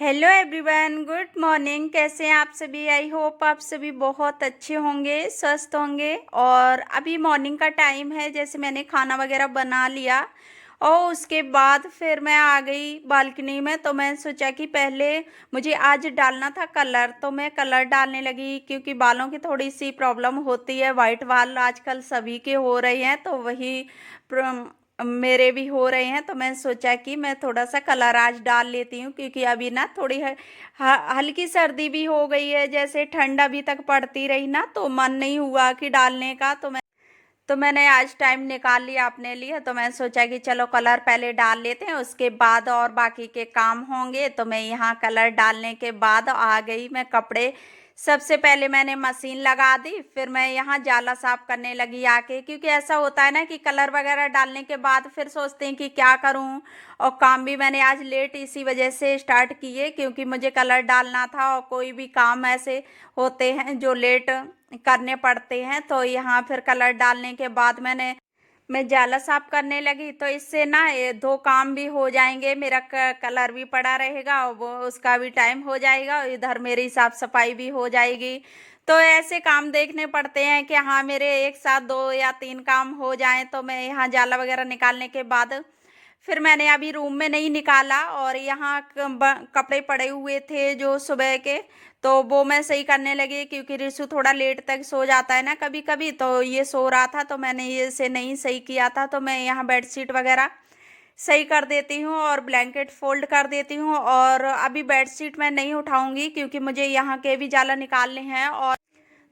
Hello everyone, good morning. कैसे हैं आप सभी? आई होप आप सभी बहुत अच्छे होंगे, स्वस्थ होंगे। और अभी मॉर्निंग का टाइम है, जैसे मैंने खाना वगैरह बना लिया और उसके बाद फिर मैं आ गई बालकनी में। तो मैं सोचा कि पहले मुझे आज डालना था कलर, तो मैं कलर डालने लगी क्योंकि बालों की थोड़ी सी प्रॉब्लम होती है। वाइट बाल आजकल सभी के हो रहे हैं, तो वही मेरे भी हो रहे हैं। तो मैं सोचा कि मैं थोड़ा सा कलर आज डाल लेती हूँ क्योंकि अभी ना थोड़ी हल्की सर्दी भी हो गई है। जैसे ठंड अभी तक पड़ती रही ना, तो मन नहीं हुआ कि डालने का। तो मैंने आज टाइम निकाल लिया अपने लिए। तो मैं सोचा कि चलो कलर पहले डाल लेते हैं, उसके बाद और बाकी के काम होंगे। तो मैं यहाँ कलर डालने के बाद आ गई मैं कपड़े। सबसे पहले मैंने मशीन लगा दी, फिर मैं यहाँ जाला साफ करने लगी आके। क्योंकि ऐसा होता है ना कि कलर वगैरह डालने के बाद फिर सोचते हैं कि क्या करूँ। और काम भी मैंने आज लेट इसी वजह से स्टार्ट किए क्योंकि मुझे कलर डालना था और कोई भी काम ऐसे होते हैं जो लेट करने पड़ते हैं। तो यहाँ फिर कलर डालने के बाद मैं जाला साफ करने लगी। तो इससे ना ये दो काम भी हो जाएंगे, मेरा कलर भी पड़ा रहेगा और वो उसका भी टाइम हो जाएगा और इधर मेरी साफ सफाई भी हो जाएगी। तो ऐसे काम देखने पड़ते हैं कि हाँ मेरे एक साथ दो या तीन काम हो जाएं। तो मैं यहाँ जाला वगैरह निकालने के बाद फिर मैंने अभी रूम में नहीं निकाला और यहाँ कपड़े पड़े हुए थे जो सुबह के, तो वो मैं सही करने लगी क्योंकि रिशु थोड़ा लेट तक सो जाता है ना कभी कभी। तो ये सो रहा था तो मैंने ये से नहीं सही किया था। तो मैं यहाँ बेडशीट वगैरह सही कर देती हूँ और ब्लैंकेट फोल्ड कर देती हूँ। और अभी बेडशीट मैं नहीं उठाऊंगी क्योंकि मुझे यहाँ के भी जाला निकालने हैं। और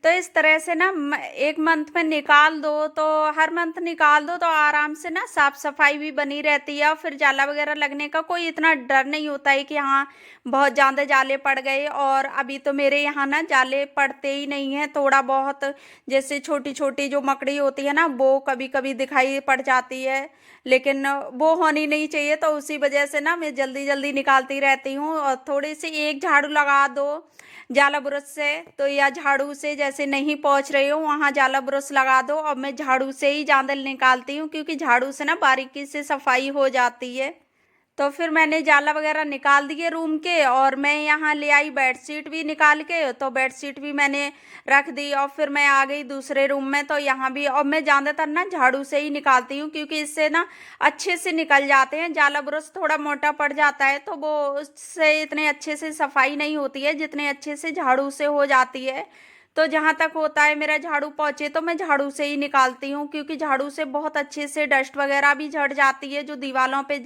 तो इस तरह से ना एक मंथ में निकाल दो, तो हर मंथ निकाल दो तो आराम से ना साफ सफाई भी बनी रहती है और फिर जाला वगैरह लगने का कोई इतना डर नहीं होता है कि हाँ बहुत ज़्यादा जाले पड़ गए। और अभी तो मेरे यहाँ ना जाले पड़ते ही नहीं हैं, थोड़ा बहुत जैसे छोटी छोटी जो मकड़ी होती है ना वो कभी कभी दिखाई पड़ जाती है, लेकिन वो होनी नहीं चाहिए। तो उसी वजह से ना मैं जल्दी जल्दी निकालती रहती हूँ। और थोड़ी सी एक झाड़ू लगा दो जाला ब्रश से, तो या झाड़ू से जैसे नहीं पहुंच रही हो वहां जाला ब्रश लगा दो। और मैं झाड़ू से ही ज्यादा निकालती हूँ क्योंकि झाड़ू से ना बारीकी से सफाई हो जाती है। तो फिर मैंने जाला वगैरह निकाल दिए रूम के और मैं यहाँ ले आई बेडशीट भी निकाल के। तो बेडशीट भी मैंने रख दी और फिर मैं आ गई दूसरे रूम में। तो यहाँ भी और मैं ज़्यादातर ना झाड़ू से ही निकालती हूँ क्योंकि इससे ना अच्छे से निकल जाते हैं। जाला ब्रश थोड़ा मोटा पड़ जाता है तो वो उससे इतने अच्छे से सफाई नहीं होती है जितने अच्छे से झाड़ू से हो जाती है। तो जहाँ तक होता है मेरा झाड़ू पहुँचे तो मैं झाड़ू से ही निकालती हूँ क्योंकि झाड़ू से बहुत अच्छे से डस्ट वगैरह भी झड़ जाती है जो दीवारों पे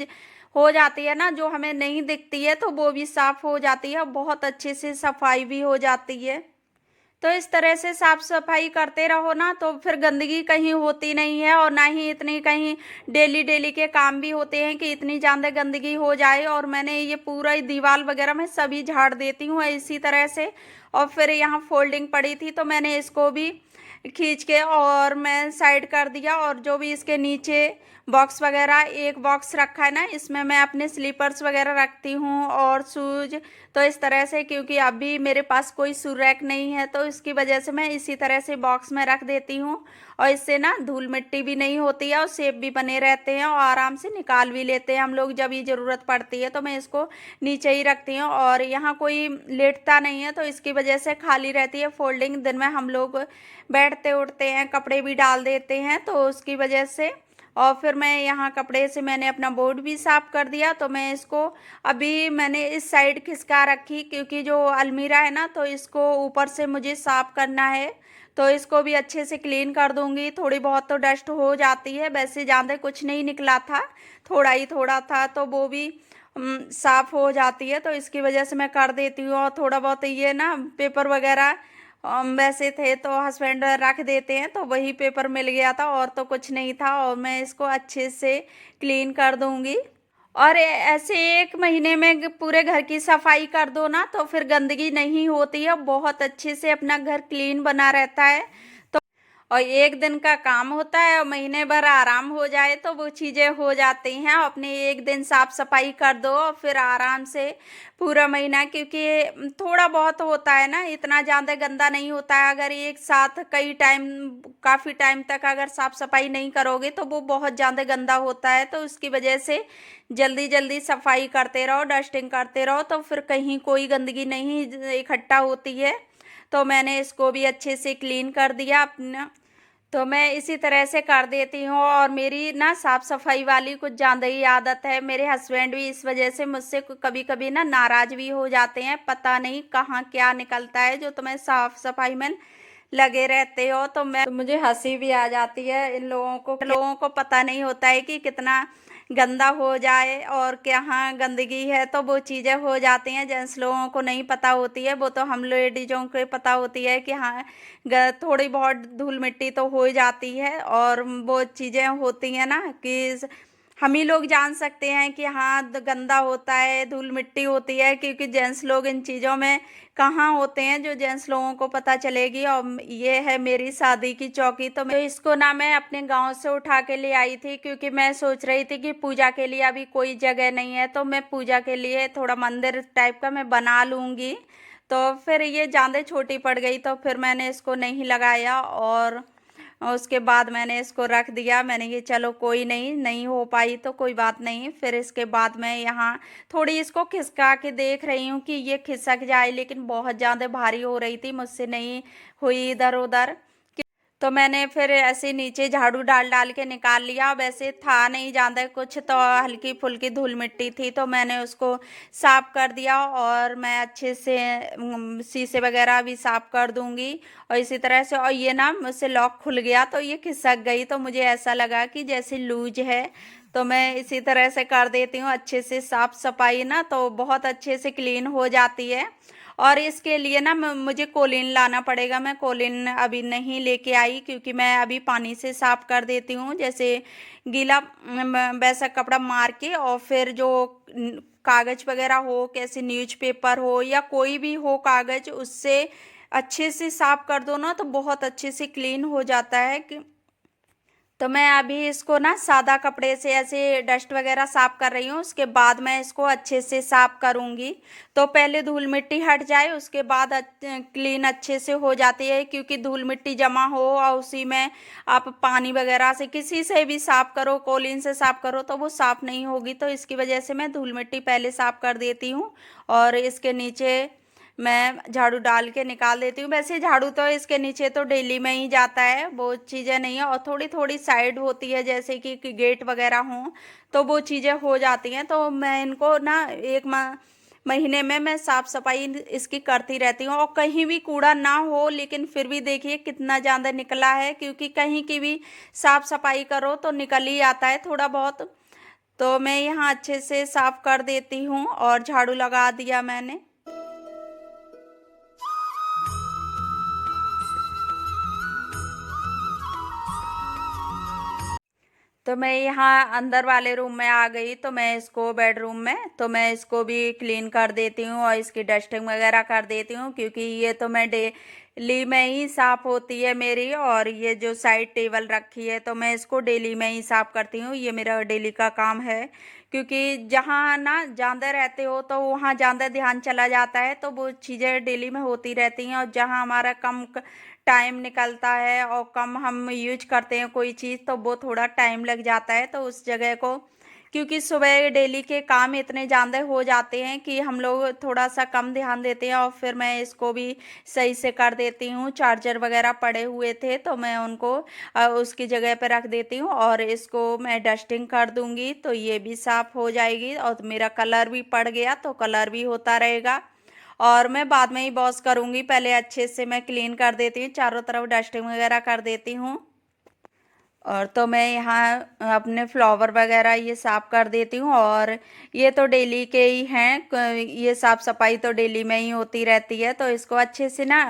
हो जाती है ना, जो हमें नहीं दिखती है, तो वो भी साफ हो जाती है और बहुत अच्छे से सफाई भी हो जाती है। तो इस तरह से साफ सफाई करते रहो ना तो फिर गंदगी कहीं होती नहीं है और ना ही इतनी कहीं डेली डेली के काम भी होते हैं कि इतनी ज़्यादा गंदगी हो जाए। और मैंने ये पूरा दीवार वगैरह में सभी झाड़ देती हूँ इसी तरह से। और फिर यहाँ फोल्डिंग पड़ी थी तो मैंने इसको भी खींच के और मैं साइड कर दिया। और जो भी इसके नीचे बॉक्स वगैरह, एक बॉक्स रखा है ना इसमें मैं अपने स्लीपर्स वगैरह रखती हूँ और शूज। तो इस तरह से क्योंकि अभी मेरे पास कोई शू रैक नहीं है तो इसकी वजह से मैं इसी तरह से बॉक्स में रख देती हूँ। और इससे ना धूल मिट्टी भी नहीं होती है और सेफ भी बने रहते हैं और आराम से निकाल भी लेते हैं हम लोग जब ये ज़रूरत पड़ती है। तो मैं इसको नीचे ही रखती हूँ और यहाँ कोई लेटता नहीं है तो इसकी वजह से खाली रहती है फोल्डिंग। दिन में हम लोग बैठते उठते हैं, कपड़े भी डाल देते हैं तो उसकी वजह से। और फिर मैं यहाँ कपड़े से मैंने अपना बोर्ड भी साफ कर दिया। तो मैं इसको अभी मैंने इस साइड खिसका रखी क्योंकि जो अलमीरा है ना तो इसको ऊपर से मुझे साफ करना है। तो इसको भी अच्छे से क्लीन कर दूंगी। थोड़ी बहुत तो डस्ट हो जाती है, वैसे ज़्यादा कुछ नहीं निकला था, थोड़ा ही थोड़ा था, तो वो भी साफ हो जाती है। तो इसकी वजह से मैं कर देती हूँ। और थोड़ा बहुत ये ना पेपर वगैरह वैसे थे तो हस्बैंड रख देते हैं तो वही पेपर मिल गया था और तो कुछ नहीं था। और मैं इसको अच्छे से क्लीन कर दूंगी। और ऐसे एक महीने में पूरे घर की सफाई कर दो ना तो फिर गंदगी नहीं होती है, बहुत अच्छे से अपना घर क्लीन बना रहता है। और एक दिन का काम होता है और महीने भर आराम हो जाए तो वो चीज़ें हो जाती हैं। अपने एक दिन साफ सफाई कर दो और फिर आराम से पूरा महीना, क्योंकि थोड़ा बहुत होता है ना, इतना ज़्यादा गंदा नहीं होता है। अगर एक साथ कई टाइम, काफ़ी टाइम तक अगर साफ सफाई नहीं करोगे तो वो बहुत ज़्यादा गंदा होता है। तो उसकी वजह से जल्दी जल्दी सफाई करते रहो, डस्टिंग करते रहो, तो फिर कहीं कोई गंदगी नहीं इकट्ठा होती है। तो मैंने इसको भी अच्छे से क्लीन कर दिया अपना। तो मैं इसी तरह से कर देती हूँ। और मेरी ना साफ सफाई वाली कुछ ज़्यादा ही आदत है। मेरे हस्बैंड भी इस वजह से मुझसे कभी कभी ना नाराज़ भी हो जाते हैं, पता नहीं कहाँ क्या निकलता है जो तुम्हें साफ सफाई में लगे रहते हो। तो मुझे हंसी भी आ जाती है। इन लोगों को पता नहीं होता है कि कितना गंदा हो जाए और कहाँ गंदगी है, तो वो चीज़ें हो जाती हैं। जेंट्स लोगों को नहीं पता होती है, वो तो हम लेडीज़ों को पता होती है कि हाँ थोड़ी बहुत धूल मिट्टी तो हो जाती है। और वो चीज़ें होती हैं ना कि हम ही लोग जान सकते हैं कि हाँ गंदा होता है, धूल मिट्टी होती है, क्योंकि जेंट्स लोग इन चीज़ों में कहाँ होते हैं जो जेंट्स लोगों को पता चलेगी। और ये है मेरी शादी की चौकी। तो इसको ना मैं अपने गांव से उठा के ले आई थी, क्योंकि मैं सोच रही थी कि पूजा के लिए अभी कोई जगह नहीं है, तो मैं पूजा के लिए थोड़ा मंदिर टाइप का मैं बना लूँगी। तो फिर ये ज़्यादा छोटी पड़ गई, तो फिर मैंने इसको नहीं लगाया। और उसके बाद मैंने इसको रख दिया। मैंने कि चलो कोई नहीं, नहीं हो पाई तो कोई बात नहीं। फिर इसके बाद मैं यहाँ थोड़ी इसको खिसका के देख रही हूँ कि ये खिसक जाए, लेकिन बहुत ज़्यादा भारी हो रही थी, मुझसे नहीं हुई इधर उधर। तो मैंने फिर ऐसे नीचे झाड़ू डाल डाल के निकाल लिया। वैसे था नहीं ज़्यादा कुछ, तो हल्की फुल्की धूल मिट्टी थी, तो मैंने उसको साफ कर दिया। और मैं अच्छे से शीशे वगैरह भी साफ कर दूंगी। और इसी तरह से, और ये ना मुझसे लॉक खुल गया तो ये खिसक गई, तो मुझे ऐसा लगा कि जैसे लूज है। तो मैं इसी तरह से कर देती हूँ अच्छे से साफ सफाई ना, तो बहुत अच्छे से क्लीन हो जाती है। और इसके लिए ना मुझे कोलिन लाना पड़ेगा। मैं कोलिन अभी नहीं लेके आई, क्योंकि मैं अभी पानी से साफ कर देती हूँ, जैसे गीला वैसा कपड़ा मार के। और फिर जो कागज वगैरह हो, कैसे न्यूज़पेपर हो या कोई भी हो कागज, उससे अच्छे से साफ कर दो ना, तो बहुत अच्छे से क्लीन हो जाता है। कि तो मैं अभी इसको ना सादा कपड़े से ऐसे डस्ट वगैरह साफ कर रही हूँ, उसके बाद मैं इसको अच्छे से साफ करूँगी। तो पहले धूल मिट्टी हट जाए, उसके बाद क्लीन अच्छे से हो जाती है। क्योंकि धूल मिट्टी जमा हो और उसी में आप पानी वगैरह से किसी से भी साफ करो, कोलिन से साफ करो, तो वो साफ नहीं होगी। तो इसकी वजह से मैं धूल मिट्टी पहले साफ कर देती हूँ। और इसके नीचे मैं झाड़ू डाल के निकाल देती हूँ। वैसे झाड़ू तो इसके नीचे तो डेली में ही जाता है, वो चीज़ें नहीं है। और थोड़ी थोड़ी साइड होती है, जैसे कि गेट वगैरह हों, तो वो चीज़ें हो जाती हैं। तो मैं इनको ना एक महीने में मैं साफ़ सफाई इसकी करती रहती हूँ। और कहीं भी कूड़ा ना हो, लेकिन फिर भी देखिए कितना ज़्यादा निकला है, क्योंकि कहीं की भी साफ़ सफाई करो तो निकल ही आता है थोड़ा बहुत। तो मैं यहाँ अच्छे से साफ़ कर देती हूँ और झाड़ू लगा दिया मैंने। तो मैं यहाँ अंदर वाले रूम में आ गई, तो मैं इसको बेडरूम में, तो मैं इसको भी क्लीन कर देती हूँ और इसकी डस्टिंग वगैरह कर देती हूँ, क्योंकि ये तो मैं डेली में ही साफ़ होती है मेरी। और ये जो साइड टेबल रखी है, तो मैं इसको डेली में ही साफ़ करती हूँ, ये मेरा डेली का काम है। क्योंकि जहाँ ना ज़्यादा रहते हो तो वहाँ ज़्यादा ध्यान चला जाता है, तो वो चीज़ें डेली में होती रहती हैं। और जहाँ हमारा कम टाइम निकलता है और कम हम यूज करते हैं कोई चीज़, तो वो थोड़ा टाइम लग जाता है। तो उस जगह को, क्योंकि सुबह डेली के काम इतने ज़्यादा हो जाते हैं कि हम लोग थोड़ा सा कम ध्यान देते हैं। और फिर मैं इसको भी सही से कर देती हूँ। चार्जर वगैरह पड़े हुए थे, तो मैं उनको उसकी जगह पर रख देती हूँ और इसको मैं डस्टिंग कर दूँगी, तो ये भी साफ़ हो जाएगी। और मेरा कलर भी पड़ गया, तो कलर भी होता रहेगा। और मैं बाद में ही वॉश करूँगी, पहले अच्छे से मैं क्लीन कर देती हूँ, चारों तरफ डस्टिंग वगैरह कर देती हूँ। और तो मैं यहाँ अपने फ्लावर वगैरह ये साफ कर देती हूँ। और ये तो डेली के ही हैं, ये साफ सफाई तो डेली में ही होती रहती है। तो इसको अच्छे से ना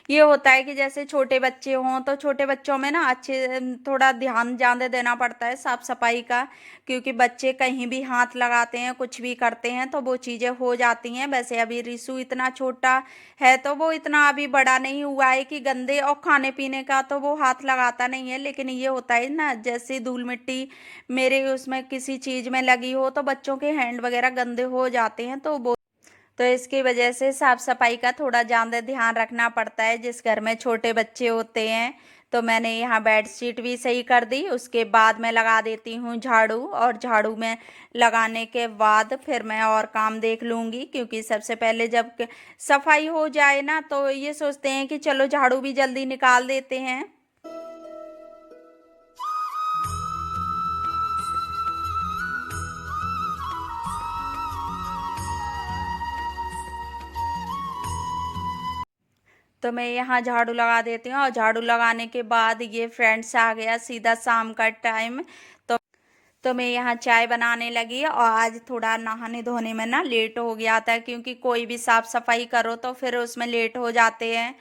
ये होता है कि जैसे छोटे बच्चे हों तो छोटे बच्चों में ना अच्छे थोड़ा ध्यान ज़्यादा देना पड़ता है साफ सफाई का, क्योंकि बच्चे कहीं भी हाथ लगाते हैं कुछ भी करते हैं तो वो चीज़ें हो जाती हैं। वैसे अभी रिशु इतना छोटा है तो वो इतना अभी बड़ा नहीं हुआ है कि गंदे, और खाने पीने का तो वो हाथ लगाता नहीं है, लेकिन ये होता है ना जैसे धूल मिट्टी मेरे उसमें किसी चीज़ में लगी हो तो बच्चों के हैंड वगैरह गंदे हो जाते हैं। तो इसकी वजह से साफ सफाई का थोड़ा ज़्यादा ध्यान रखना पड़ता है जिस घर में छोटे बच्चे होते हैं। तो मैंने यहाँ बेड शीट भी सही कर दी, उसके बाद मैं लगा देती हूँ झाड़ू, और झाड़ू में लगाने के बाद फिर मैं और काम देख लूँगी, क्योंकि सबसे पहले जब सफाई हो जाए ना तो ये सोचते हैं कि चलो झाड़ू भी जल्दी निकाल देते हैं। तो मैं यहाँ झाड़ू लगा देती हूँ, और झाड़ू लगाने के बाद ये फ्रेंड्स आ गया सीधा शाम का टाइम। तो तो मैं यहाँ चाय बनाने लगी, और आज थोड़ा नहाने धोने में ना लेट हो गया था, क्योंकि कोई भी साफ सफाई करो तो फिर उसमें लेट हो जाते हैं।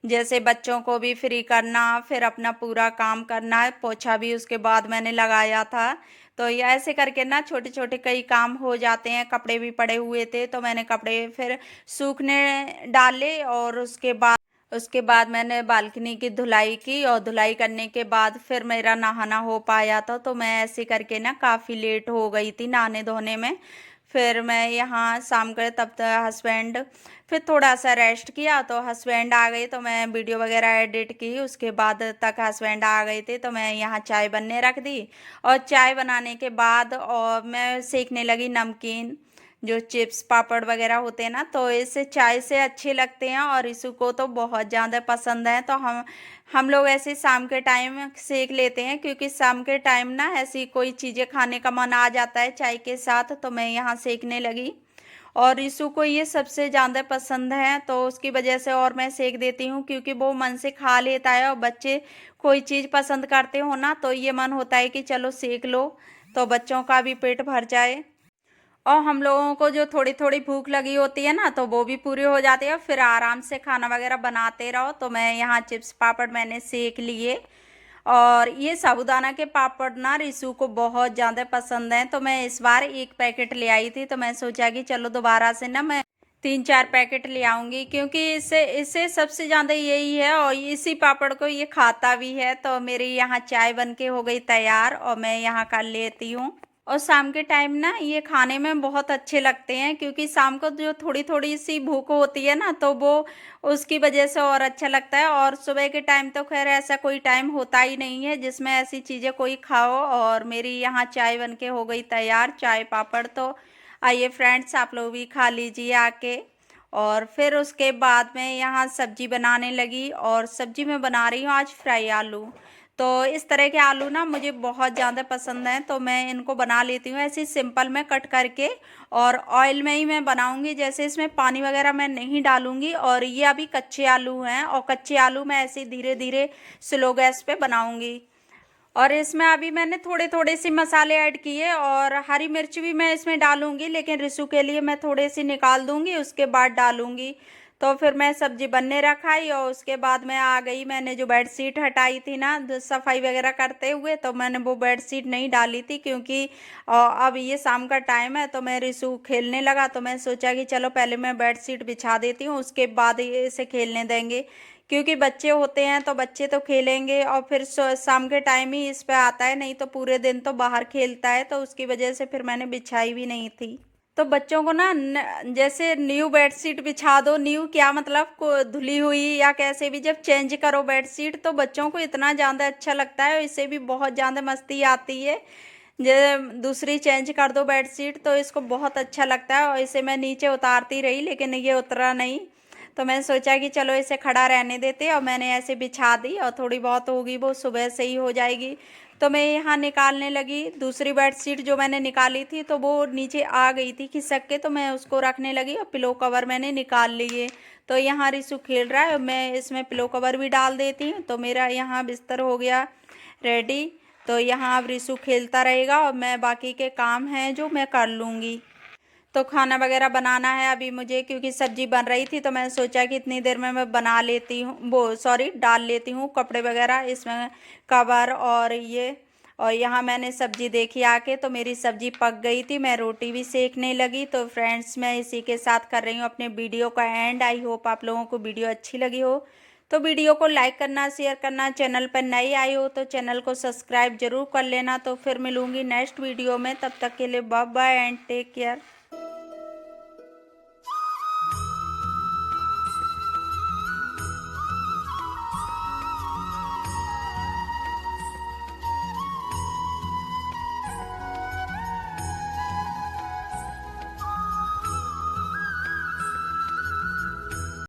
जैसे बच्चों को भी फ्री करना, फिर अपना पूरा काम करना, पोछा भी उसके बाद मैंने लगाया था। तो ये ऐसे करके ना छोटे छोटे कई काम हो जाते हैं। कपड़े भी पड़े हुए थे तो मैंने कपड़े फिर सूखने डाले, और उसके बाद मैंने बालकनी की धुलाई की, और धुलाई करने के बाद फिर मेरा नहाना हो पाया था। तो मैं ऐसे करके ना काफ़ी लेट हो गई थी नहाने धोने में। फिर मैं यहाँ शाम के तब तक हस्बैंड, फिर थोड़ा सा रेस्ट किया तो हस्बैंड आ गए, तो मैं वीडियो वगैरह एडिट की। उसके बाद तक हस्बैंड आ गए थे तो मैं यहाँ चाय बनने रख दी। और चाय बनाने के बाद और मैं सेकने लगी नमकीन, जो चिप्स पापड़ वगैरह होते हैं ना, तो इससे चाय से अच्छे लगते हैं, और इसू को तो बहुत ज़्यादा पसंद है। तो हम लोग ऐसे शाम के टाइम सेक लेते हैं, क्योंकि शाम के टाइम ना ऐसी कोई चीज़ें खाने का मन आ जाता है चाय के साथ। तो मैं यहाँ सेकने लगी, और रिशु को ये सबसे ज़्यादा पसंद है तो उसकी वजह से और मैं सेक देती हूँ, क्योंकि वो मन से खा लेता है। और बच्चे कोई चीज़ पसंद करते हो ना तो ये मन होता है कि चलो सेक लो, तो बच्चों का भी पेट भर जाए, और हम लोगों को जो थोड़ी थोड़ी भूख लगी होती है ना तो वो भी पूरी हो जाती है, फिर आराम से खाना वगैरह बनाते रहो। तो मैं यहाँ चिप्स पापड़ मैंने सेक लिए। और ये साबूदाना के पापड़ ना रिशु को बहुत ज़्यादा पसंद हैं, तो मैं इस बार एक पैकेट ले आई थी। तो मैं सोचा कि चलो दोबारा से ना मैं 3-4 पैकेट ले आऊँगी, क्योंकि इससे इससे सबसे ज़्यादा यही है, और इसी पापड़ को ये खाता भी है। तो मेरी यहाँ चाय बन के हो गई तैयार, और मैं यहाँ कर लेती हूँ। और शाम के टाइम ना ये खाने में बहुत अच्छे लगते हैं, क्योंकि शाम को जो थोड़ी थोड़ी सी भूख होती है ना तो वो उसकी वजह से और अच्छा लगता है। और सुबह के टाइम तो खैर ऐसा कोई टाइम होता ही नहीं है जिसमें ऐसी चीज़ें कोई खाओ। और मेरी यहाँ चाय बन के हो गई तैयार, चाय पापड़। तो आइए फ्रेंड्स, आप लोग भी खा लीजिए आके। और फिर उसके बाद में यहाँ सब्जी बनाने लगी, और सब्जी में बना रही हूँ आज फ्राई आलू। तो इस तरह के आलू ना मुझे बहुत ज़्यादा पसंद हैं, तो मैं इनको बना लेती हूँ ऐसे सिंपल में कट करके, और ऑयल में ही मैं बनाऊँगी। जैसे इसमें पानी वगैरह मैं नहीं डालूँगी, और ये अभी कच्चे आलू हैं, और कच्चे आलू मैं ऐसे धीरे धीरे स्लो गैस पे बनाऊँगी। और इसमें अभी मैंने थोड़े थोड़े से मसाले ऐड किए, और हरी मिर्च भी मैं इसमें डालूंगी, लेकिन रिशु के लिए मैं थोड़े से निकाल दूंगी उसके बाद डालूंगी। तो फिर मैं सब्जी बनने रखाई, और उसके बाद मैं आ गई। मैंने जो बेड शीट हटाई थी ना सफाई वगैरह करते हुए, तो मैंने वो बेड शीट नहीं डाली थी, क्योंकि अब ये शाम का टाइम है तो मैं रिशु खेलने लगा। तो मैं सोचा कि चलो पहले मैं बेड शीट बिछा देती हूँ, उसके बाद ये इसे खेलने देंगे, क्योंकि बच्चे होते हैं तो बच्चे तो खेलेंगे, और फिर शाम के टाइम ही इस पे आता है, नहीं तो पूरे दिन तो बाहर खेलता है। तो उसकी वजह से फिर मैंने बिछाई भी नहीं थी। तो बच्चों को ना जैसे न्यू बेडशीट बिछा दो, न्यू क्या मतलब को धुली हुई या कैसे भी, जब चेंज करो बेडशीट तो बच्चों को इतना ज़्यादा अच्छा लगता है, और इससे भी बहुत ज़्यादा मस्ती आती है। जब दूसरी चेंज कर दो बेडशीट तो इसको बहुत अच्छा लगता है, और इसे मैं नीचे उतारती रही लेकिन ये उतरा नहीं। तो मैंने सोचा कि चलो इसे खड़ा रहने देते, और मैंने ऐसे बिछा दी, और थोड़ी बहुत होगी वो सुबह से ही हो जाएगी। तो मैं यहाँ निकालने लगी दूसरी बेडशीट जो मैंने निकाली थी, तो वो नीचे आ गई थी खिसक के, तो मैं उसको रखने लगी, और पिलो कवर मैंने निकाल लिए। तो यहाँ रिशु खेल रहा है, मैं इसमें पिलो कवर भी डाल देती हूँ। तो मेरा यहाँ बिस्तर हो गया रेडी। तो यहाँ अब रिशु खेलता रहेगा और मैं बाकी के काम हैं जो मैं कर लूँगी। तो खाना वगैरह बनाना है अभी मुझे, क्योंकि सब्जी बन रही थी तो मैंने सोचा कि इतनी देर में मैं बना लेती हूँ, वो सॉरी डाल लेती हूँ कपड़े वगैरह इसमें, कवर और ये। और यहाँ मैंने सब्जी देखी आके तो मेरी सब्जी पक गई थी, मैं रोटी भी सेकने लगी। तो फ्रेंड्स मैं इसी के साथ कर रही हूँ अपने वीडियो का एंड। आई होप आप लोगों को वीडियो अच्छी लगी हो, तो वीडियो को लाइक करना, शेयर करना, चैनल पर नए आए हो तो चैनल को सब्सक्राइब जरूर कर लेना। तो फिर मिलूंगी नेक्स्ट वीडियो में, तब तक के लिए bye bye and take care.